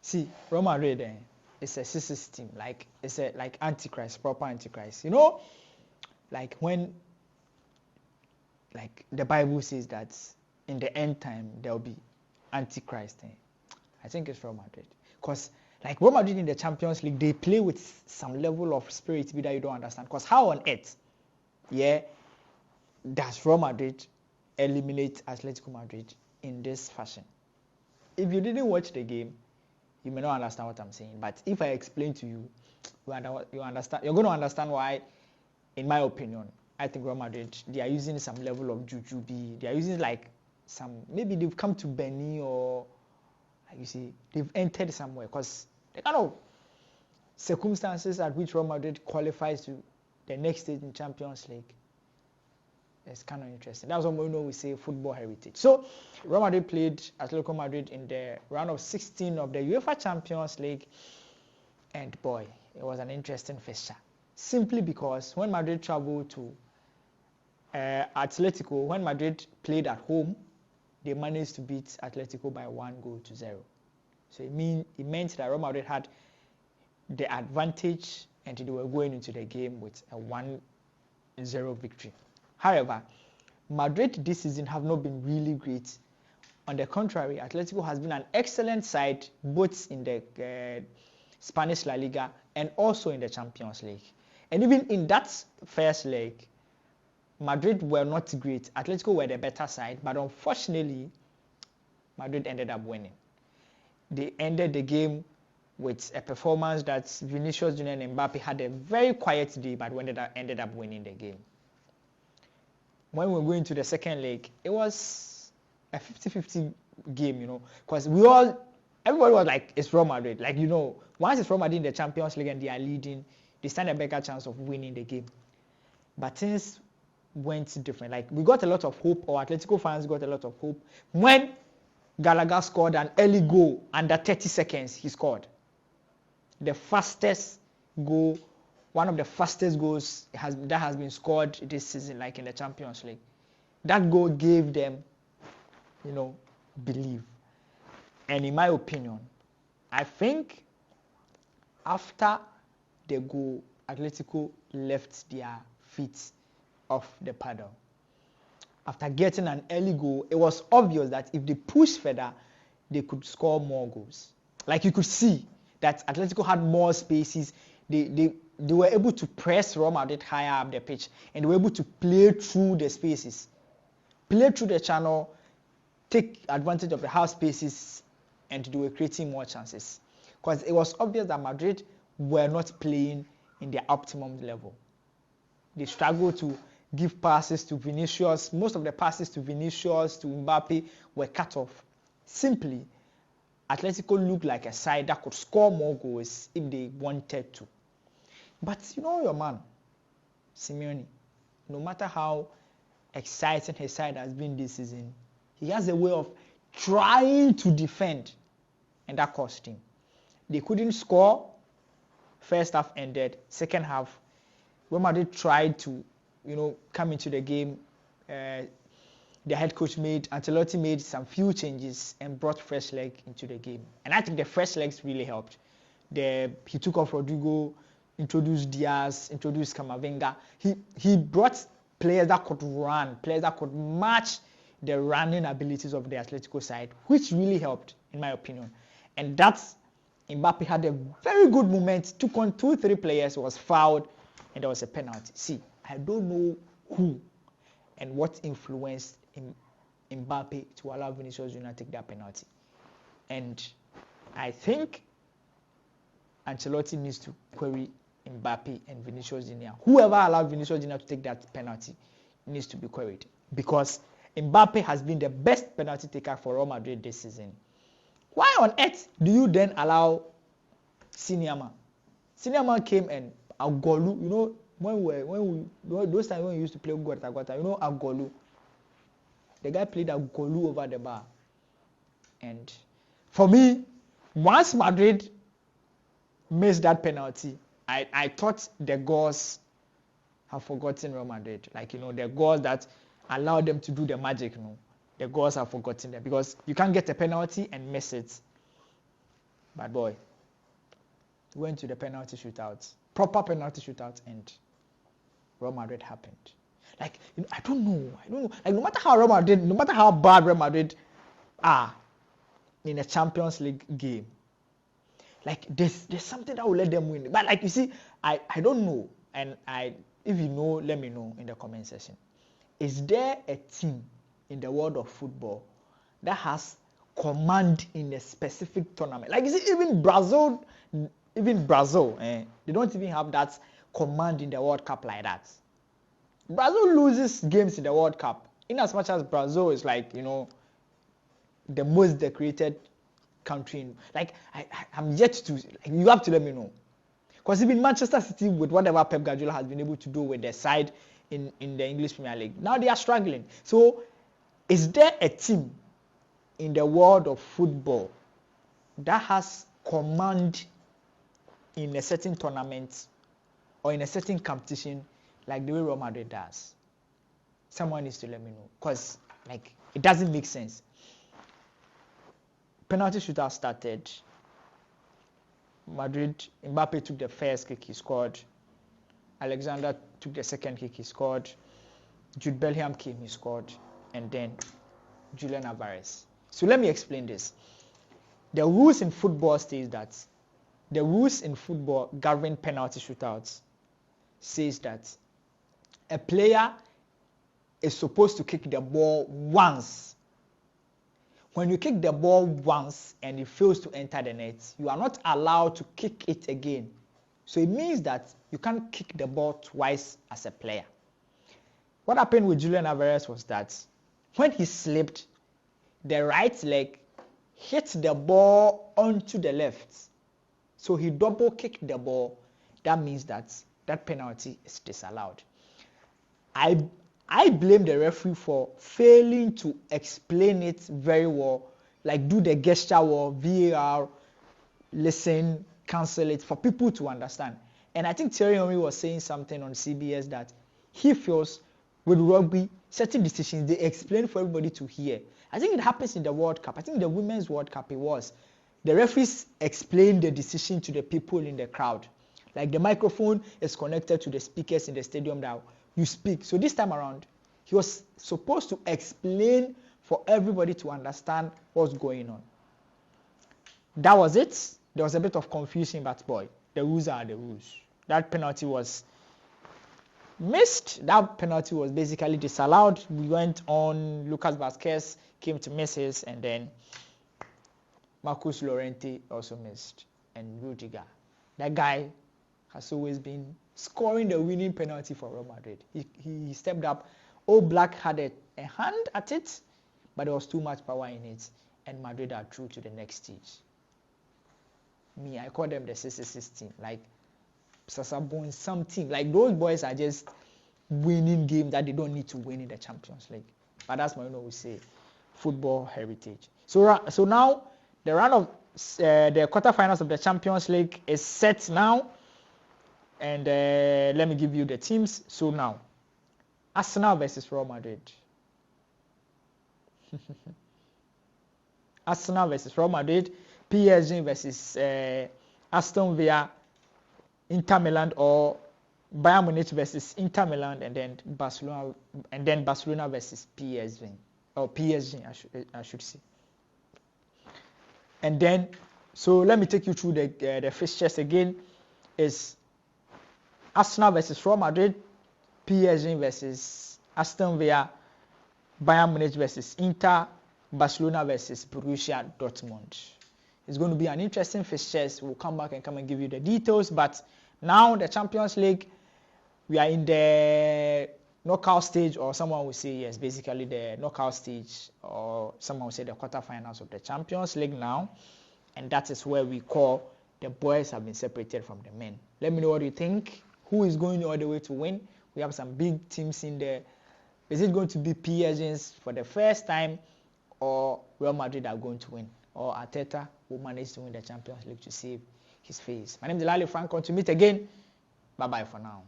See, Real Madrid, it's a CCS team. Like it's a like antichrist, proper antichrist. You know, like when like the Bible says that in the end time there'll be antichrist. I think it's Real Madrid, because like Real Madrid in the Champions League, they play with some level of spirit that you don't understand. Because how on earth, does Real Madrid eliminate Atletico Madrid in this fashion? If you didn't watch the game, you may not understand what I'm saying. But if I explain to you, you understand. You're going to understand why, in my opinion, I think Real Madrid, they are using some level of jujube. They are using like some, maybe they've come to Benin, or like you see, they've entered somewhere, because the kind of circumstances at which Real Madrid qualifies to the next stage in Champions League, it's kind of interesting. That's what we say football heritage. So Real Madrid played Atletico Madrid in the round of 16 of the UEFA Champions League, and boy, it was an interesting fixture. Simply because when Madrid traveled to Atletico, when Madrid played at home, they managed to beat Atletico by 1-0. So it meant that Real Madrid had the advantage, and they were going into the game with a 1-0 victory. However, Madrid this season have not been really great. On the contrary, Atletico has been an excellent side both in the Spanish Laliga and also in the Champions League. And even in that first leg, Madrid were not great. Atletico were the better side, but unfortunately, Madrid ended up winning. They ended the game with a performance that Vinicius Junior and Mbappe had a very quiet day, but ended up winning the game. When we were going to the second leg, it was a 50-50 game, because everybody was like, it's Real Madrid. Like, once it's Real Madrid in the Champions League and they are leading, they stand a better chance of winning the game. But things went different. Like, we got a lot of hope, or Atletico fans got a lot of hope, when Gallagher scored an early goal under 30 seconds. He scored the fastest goal, one of the fastest goals that has been scored this season, like in the Champions League. That goal gave them, belief. And in my opinion, I think after the goal, Atletico left their feet off the paddle. After getting an early goal, it was obvious that if they pushed further, they could score more goals. Like, you could see that Atletico had more spaces. They were able to press Real Madrid higher up the pitch, and they were able to play through the spaces, play through the channel, take advantage of the half spaces, and they were creating more chances. Because it was obvious that Madrid were not playing in their optimum level. They struggled to give passes to Vinicius. Most of the passes to Vinicius, to Mbappe, were cut off. Simply, Atletico looked like a side that could score more goals if they wanted to. But your man, Simeone, no matter how exciting his side has been this season, he has a way of trying to defend, and that cost him. They couldn't score. First half ended. Second half, Real Madrid tried to, come into the game. The head coach Ancelotti made some few changes and brought fresh leg into the game. And I think the fresh legs really helped. He took off Rodrigo, introduced Diaz, introduced Camavinga. He brought players that could run, players that could match the running abilities of the Atletico side, which really helped, in my opinion. And that's Mbappe had a very good moment, took on 2-3 players, was fouled, and there was a penalty. See, I don't know who and what influenced Mbappe to allow Vinicius Junior to take that penalty. And I think Ancelotti needs to query Mbappe and Vinicius Junior. Whoever allowed Vinicius Junior to take that penalty needs to be queried, because Mbappe has been the best penalty taker for Real Madrid this season. Why on earth do you then allow Sinyaman? Sinyaman came and Agolu, those times when we used to play Guata, Agolu. The guy played Agolu over the bar. And for me, once Madrid missed that penalty, I thought the goals have forgotten Real Madrid. Like, the goals that allowed them to do the magic, the goals have forgotten them, because you can't get a penalty and miss it. But boy, we went to the penalty shootout, proper penalty shootout, and Real Madrid happened. Like, I don't know. Like, no matter how bad Real Madrid are in a Champions League game, like there's something that will let them win. But like you see, I don't know, and if you know, let me know in the comment section. Is there a team in the world of football that has command in a specific tournament? Like, you see, even Brazil, they don't even have that command in the World Cup like that. Brazil loses games in the World Cup, in as much as Brazil is like, the most decorated country. Like, I'm yet to, like, you have to let me know. Because even Manchester City, with whatever Pep Guardiola has been able to do with their side in the English Premier League, now they are struggling. So, is there a team in the world of football that has command in a certain tournament or in a certain competition like the way Real Madrid does? Someone needs to let me know, because like it doesn't make sense. Penalty shootout started. Mbappe took the first kick, he scored. Alexander took the second kick, he scored. Jude Bellingham came, he scored. And then Julian Alvarez. So let me explain this. The rules in football says that the rules in football governing penalty shootouts says that a player is supposed to kick the ball once. When you kick the ball once and it fails to enter the net, you are not allowed to kick it again. So it means that you can't kick the ball twice as a player. What happened with Julian Alvarez was that when he slipped, the right leg hit the ball onto the left. So he double kicked the ball. That means that penalty is disallowed. I blame the referee for failing to explain it very well, like do the gesture well, VAR, listen, cancel it, for people to understand. And I think Thierry Henry was saying something on CBS that he feels with rugby, certain decisions, they explain for everybody to hear. I think it happens in the World Cup. I think the Women's World Cup it was. The referees explain the decision to the people in the crowd. Like the microphone is connected to the speakers in the stadium that you speak. So this time around, he was supposed to explain for everybody to understand what's going on. That was it. There was a bit of confusion, but boy, the rules are the rules. That penalty was missed. That penalty was basically disallowed. We went on. Lucas Vazquez came to miss his, and then Marcus Llorente also missed, and Rudiger. That guy has always been scoring the winning penalty for Real Madrid. He stepped up. All Black had a hand at it, but there was too much power in it, and Madrid are through to the next stage. I call them the 66 team, like Sasabon, some team. Like those boys are just winning games that they don't need to win in the Champions League. But that's what we say, football heritage. So now the round of the quarterfinals of the Champions League is set now, and let me give you the teams. So now, Arsenal versus Real Madrid. Arsenal versus Real Madrid. PSG versus Aston Villa, Inter Milan, or Bayern Munich versus Inter Milan, and then Barcelona versus PSG, or PSG I should say. And then, so let me take you through the fixtures again. Is Arsenal versus Real Madrid, PSG versus Aston Villa, Bayern Munich versus Inter, Barcelona versus Borussia Dortmund. It's going to be an interesting fixtures. We'll come back and give you the details. But now the Champions League, we are in the knockout stage, or someone will say yes, basically the knockout stage, or someone will say the quarterfinals of the Champions League now. And that is where we call the boys have been separated from the men. Let me know what you think. Who is going all the way to win? We have some big teams in there. Is it going to be PSG for the first time, or Real Madrid are going to win? Or Arteta will manage to win the Champions League to save his face? My name is Lali Franco. To meet again. Bye-bye for now.